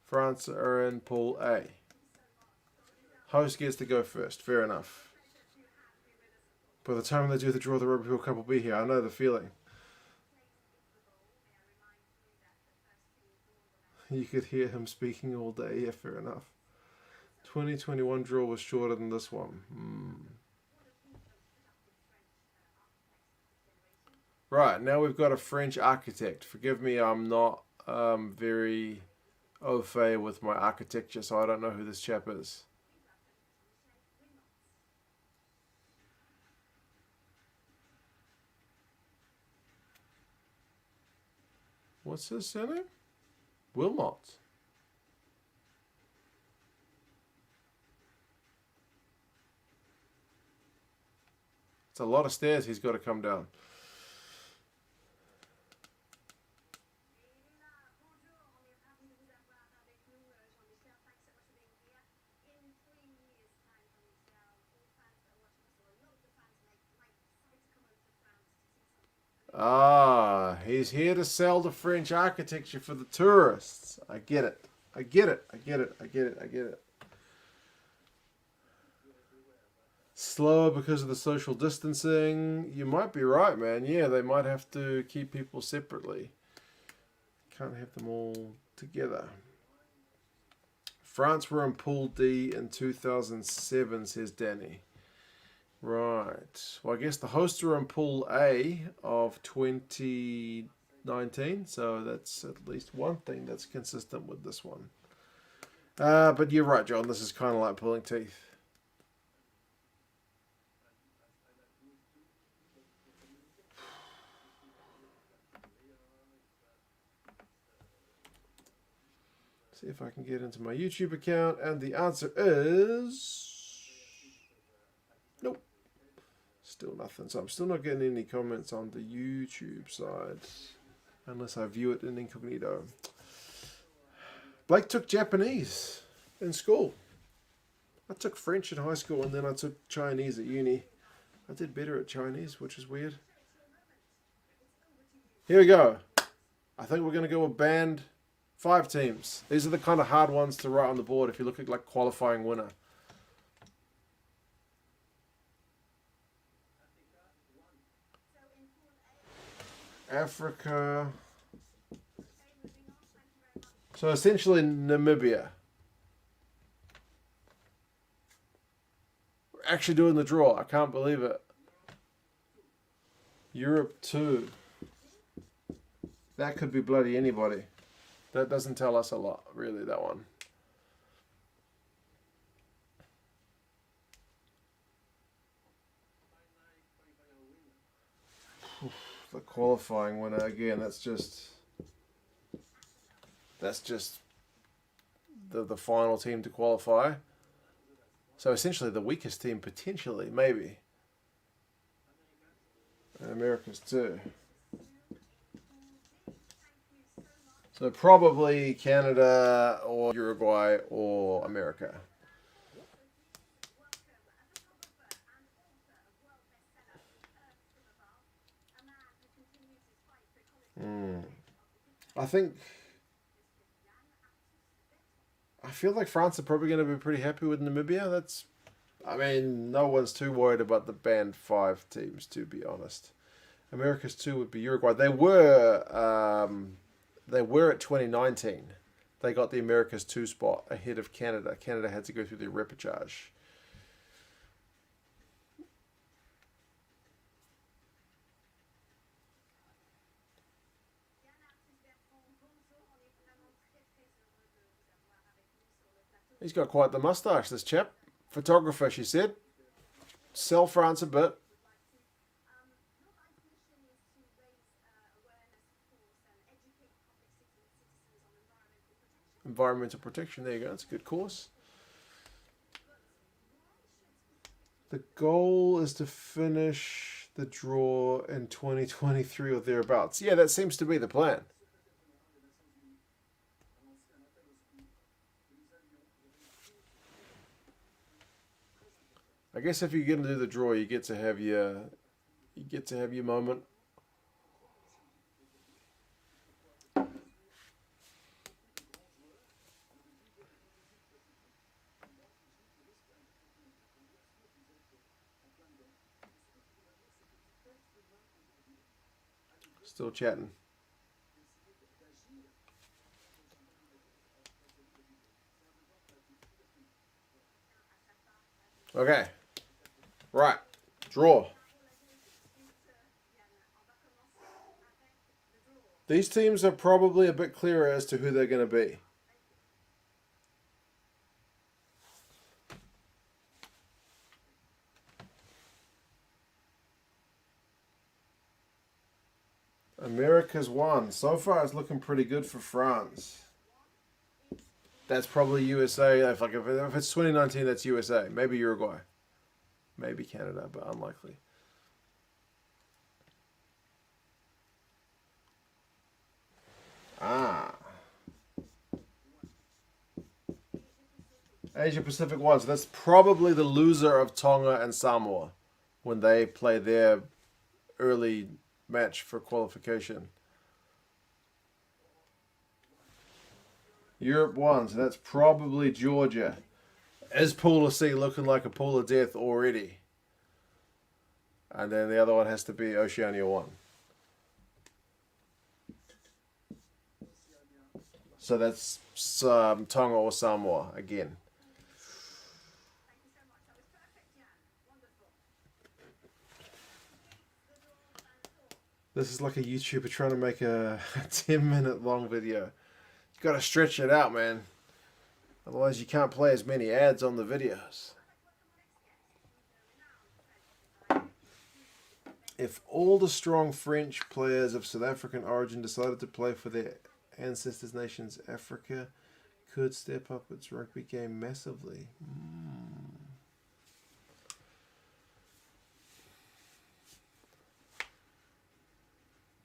France are in Pool A. Host gets to go first. Fair enough. By the time they do the draw, the Rugby World Cup will be here. I know the feeling. You could hear him speaking all day. Yeah, fair enough. 2021 draw was shorter than this one. Right, now we've got a French architect. Forgive me, I'm not very au fait with my architecture, so I don't know who this chap is. What's his surname? Wilmot. It's a lot of stairs he's got to come down. Ah, he's here to sell the French architecture for the tourists. I get it. I get it. Slower because of the social distancing. You might be right, man. Yeah, they might have to keep people separately. Can't have them all together. France were in Pool D in 2007, says Danny. Right. Well, I guess the hosts are in Pool A of 2019, so that's at least one thing that's consistent with this one. But you're right, John. This is kind of like pulling teeth. See if I can get into my YouTube account, and the answer is nope. Still nothing. So I'm still not getting any comments on the YouTube side, unless I view it in incognito. Blake took Japanese in school. I took French in high school, and then I took Chinese at uni. I did better at Chinese, which is weird. Here we go. I think we're going to go with band 5 teams. These are the kind of hard ones to write on the board if you look at like qualifying winner. Africa. So essentially Namibia. We're actually doing the draw. I can't believe it. Europe 2. That could be bloody anybody. That doesn't tell us a lot, really, that one. The qualifying winner again. That's just the final team to qualify. So essentially the weakest team potentially, maybe. And America's too. So probably Canada or Uruguay or America. I feel like France are probably going to be pretty happy with Namibia. I mean, no one's too worried about the band 5 teams, to be honest. America's 2 would be Uruguay. They were at 2019. They got the America's 2 spot ahead of Canada. Canada had to go through the repechage. He's got quite the mustache, this chap. Photographer, she said. Sell France a bit. Environmental protection, there you go. That's a good course. The goal is to finish the draw in 2023 or thereabouts. Yeah, that seems to be the plan. I guess if you're going to do the draw, you get to have your moment. Still chatting. Okay. Right. Draw. These teams are probably a bit clearer as to who they're going to be. America's 1. So far, it's looking pretty good for France. That's probably USA. If it's 2019, that's USA. Maybe Uruguay. Maybe Canada, but unlikely. Asia Pacific 1. So that's probably the loser of Tonga and Samoa when they play their early match for qualification. Europe 1. So that's probably Georgia. Is Pool of C looking like a pool of death already? And then the other one has to be Oceania 1. So that's Tonga or Samoa again. This is like a YouTuber trying to make a 10-minute long video. You got to stretch it out, man. Otherwise, you can't play as many ads on the videos. If all the strong French players of South African origin decided to play for their ancestors' nations, Africa could step up its rugby game massively.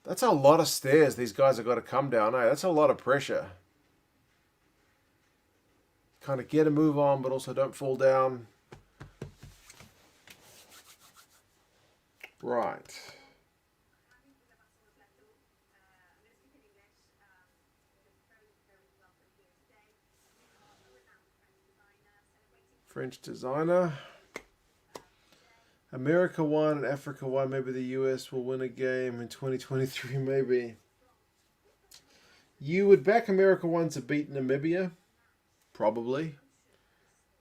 That's a lot of stairs these guys have got to come down. That's a lot of pressure. Kind of get a move on, but also don't fall down. Right. French designer. America won and Africa won. Maybe the US will win a game in 2023, maybe. You would back America won to beat Namibia? Probably.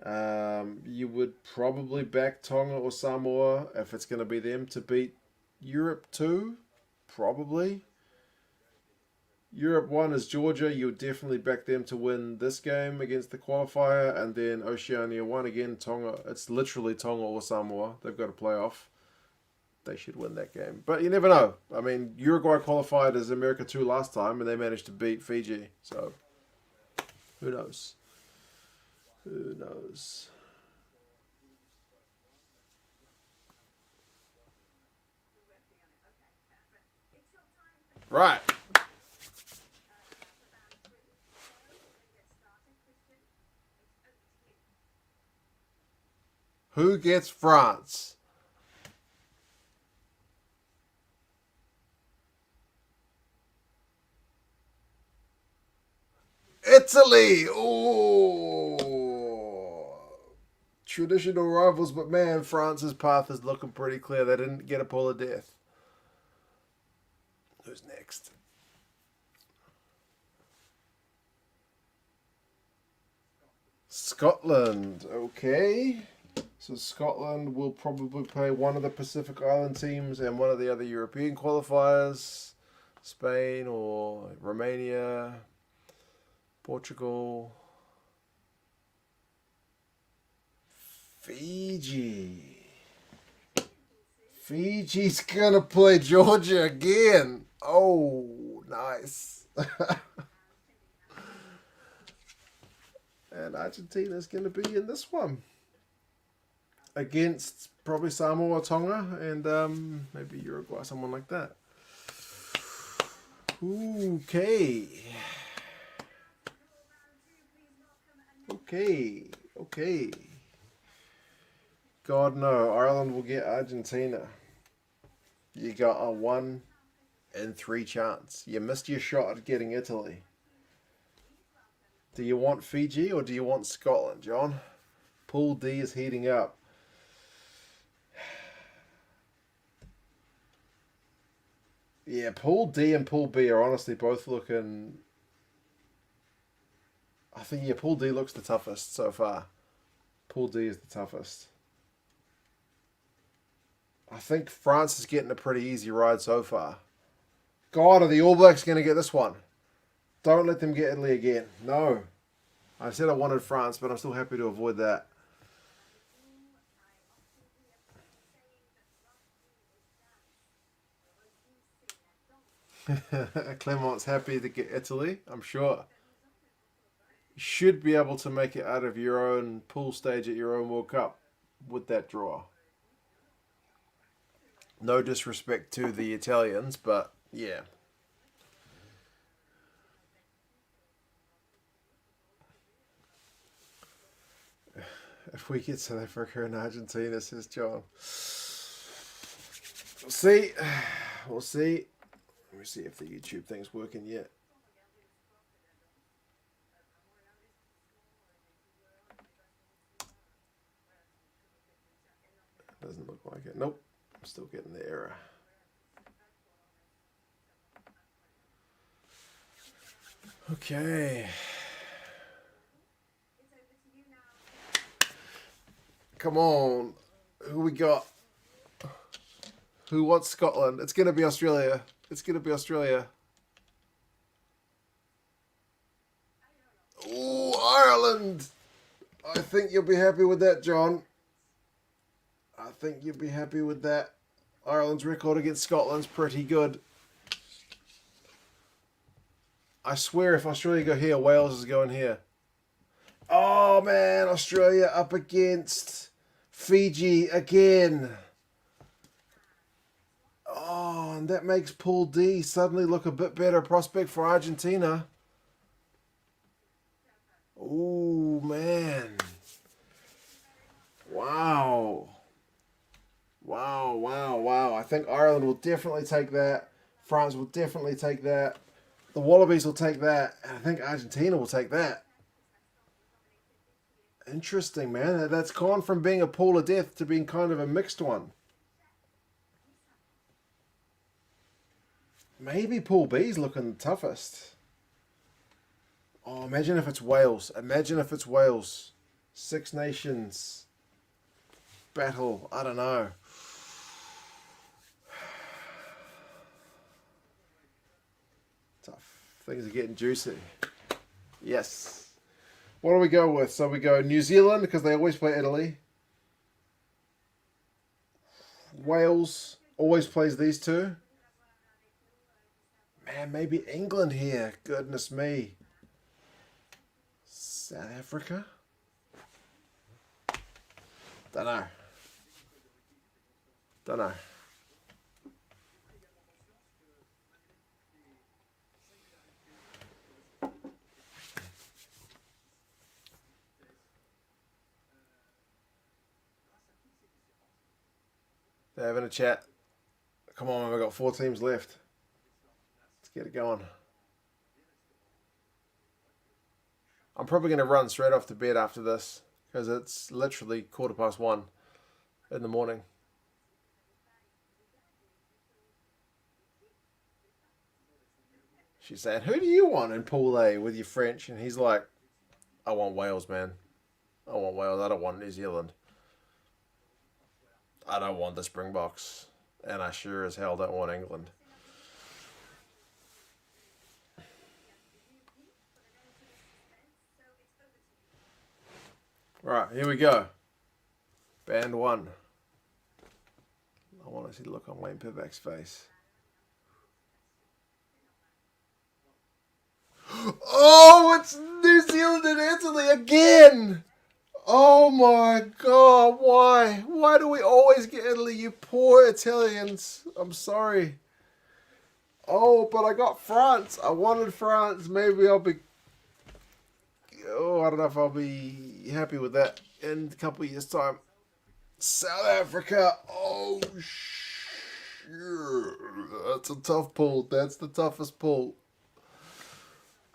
You would probably back Tonga or Samoa, if it's going to be them, to beat Europe too? Probably. Europe 1 is Georgia. You would definitely back them to win this game against the qualifier. And then Oceania 1 again, Tonga. It's literally Tonga or Samoa. They've got a playoff. They should win that game. But you never know. I mean, Uruguay qualified as America 2 last time, and they managed to beat Fiji. So, who knows? Who knows? Right. Who gets France? Italy! Ooh. Traditional rivals, but man, France's path is looking pretty clear. They didn't get a pull of death. Who's next? Scotland. Okay. So Scotland will probably play one of the Pacific Island teams and one of the other European qualifiers. Spain or Romania. Portugal. Fiji. Fiji's gonna play Georgia again. Oh, nice. And Argentina's gonna be in this one. Against probably Samoa or Tonga and maybe Uruguay, someone like that. Okay. Okay. God no, Ireland will get Argentina. You got a 1 in 3 chance. You missed your shot at getting Italy. Do you want Fiji or do you want Scotland, John? Pool D is heating up. Yeah, Pool D and Pool B are honestly both looking... I think, yeah, Pool D looks the toughest so far. Pool D is the toughest. I think France is getting a pretty easy ride so far. God, are the All Blacks going to get this one? Don't let them get Italy again. No. I said I wanted France, but I'm still happy to avoid that. Clement's happy to get Italy, I'm sure. You should be able to make it out of your own pool stage at your own World Cup with that draw. No disrespect to the Italians, but yeah. If we get South Africa and Argentina, says John. We'll see. We'll see. Let me see if the YouTube thing's working yet. Doesn't look like it. Nope. I'm still getting the error. Okay. Come on. Who we got? Who wants Scotland? It's going to be Australia. It's going to be Australia. Ooh, Ireland. I think you'll be happy with that, John. I think you'll be happy with that. Ireland's record against Scotland's pretty good. I swear if Australia go here, Wales is going here. Oh man, Australia up against Fiji again. Oh, and that makes Pool D suddenly look a bit better prospect for Argentina. Oh man. Wow. Wow, wow, wow. I think Ireland will definitely take that. France will definitely take that. The Wallabies will take that. And I think Argentina will take that. Interesting, man. That's gone from being a pool of death to being kind of a mixed one. Maybe Pool B's looking the toughest. Oh, imagine if it's Wales. Imagine if it's Wales. Six Nations battle. I don't know. Tough. Things are getting juicy. Yes. What do we go with? So we go New Zealand because they always play Italy. Wales always plays these two. Man, maybe England here. Goodness me. South Africa? Don't know. Don't know. They're having a chat. Come on, we've got 4 teams left. Let's get it going. I'm probably going to run straight off to bed after this because it's literally 1:15 in the morning. She's saying, who do you want in Pool A with your French? And he's like, I want Wales, man. I want Wales. I don't want New Zealand. I don't want the Springboks. And I sure as hell don't want England. Right, here we go. Band 1. I want to see the look on Wayne Pivac's face. Oh, it's New Zealand and Italy again! Oh my god, why? Why do we always get Italy, you poor Italians? I'm sorry. Oh, but I got France. I wanted France. Maybe I'll be... Oh, I don't know if I'll be happy with that in a couple of years' time. South Africa. Oh, sure. That's a tough pull. That's the toughest pull.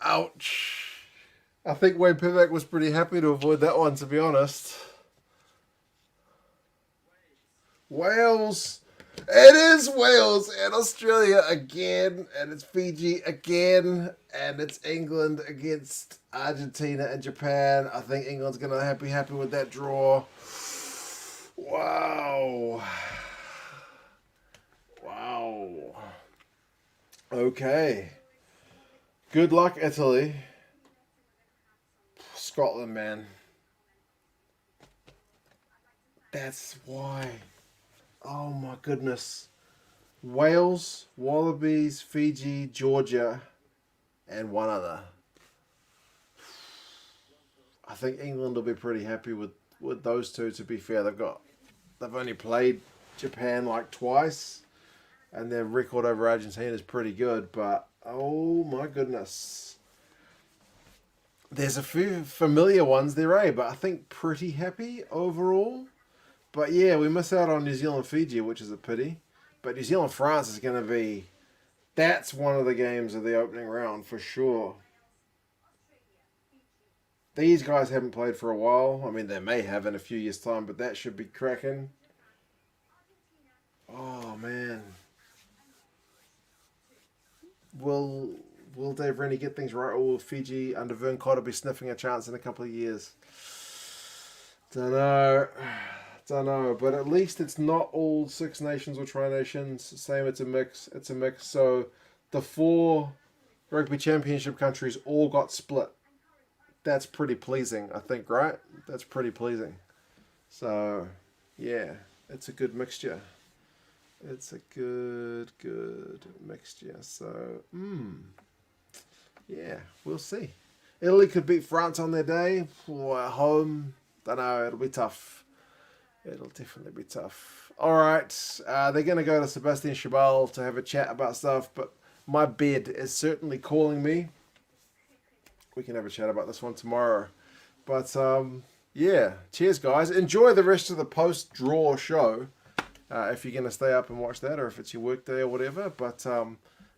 Ouch. I think Wayne Pivac was pretty happy to avoid that one, to be honest. Wales. It is Wales and Australia again, and it's Fiji again, and it's England against Argentina and Japan. I think England's going to be happy with that draw. Wow. Wow. Okay. Good luck, Italy. Scotland, man. That's why. Oh my goodness. Wales, Wallabies, Fiji, Georgia, and one other. I think England will be pretty happy with those two, to be fair. They've only played Japan like twice, and their record over Argentina is pretty good, but oh my goodness. There's a few familiar ones there, eh? But I think pretty happy overall. But yeah, we miss out on New Zealand Fiji, which is a pity. But New Zealand France is going to be... That's one of the games of the opening round for sure. These guys haven't played for a while. I mean, they may have in a few years' time, but that should be cracking. Oh, man. Will Dave Rennie get things right, or will Fiji under Vern Cotter be sniffing a chance in a couple of years? Don't know, but at least it's not all Six Nations or Tri-Nations. Same, it's a mix. So the 4 rugby championship countries all got split. that's pretty pleasing, I think, right? That's pretty pleasing. So, yeah, it's a good mixture. It's a good mixture. So, yeah, we'll see. Italy could beat France on their day. At home, don't know. It'll be tough. It'll definitely be tough. All right, they're going to go to Sebastian Chabal to have a chat about stuff, but my bed is certainly calling me. We can have a chat about this one tomorrow. But, yeah, cheers, guys. Enjoy the rest of the post-draw show. If you're going to stay up and watch that, or if it's your work day or whatever. But,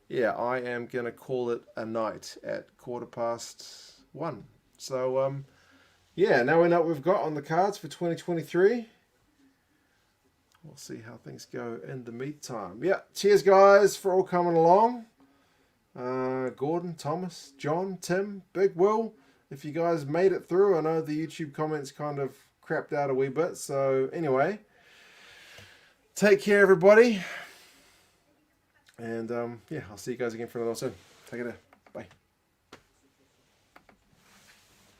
yeah, I am going to call it a night at 1:15. So, yeah, now we know what we've got on the cards for 2023. We'll see how things go in the meantime. Yeah, cheers, guys, for all coming along. Gordon, Thomas, John, Tim, Big Will. If you guys made it through, I know the YouTube comments kind of crapped out a wee bit. So, anyway. Take care, everybody. And, yeah, I'll see you guys again for another one soon. Take it easy. Bye.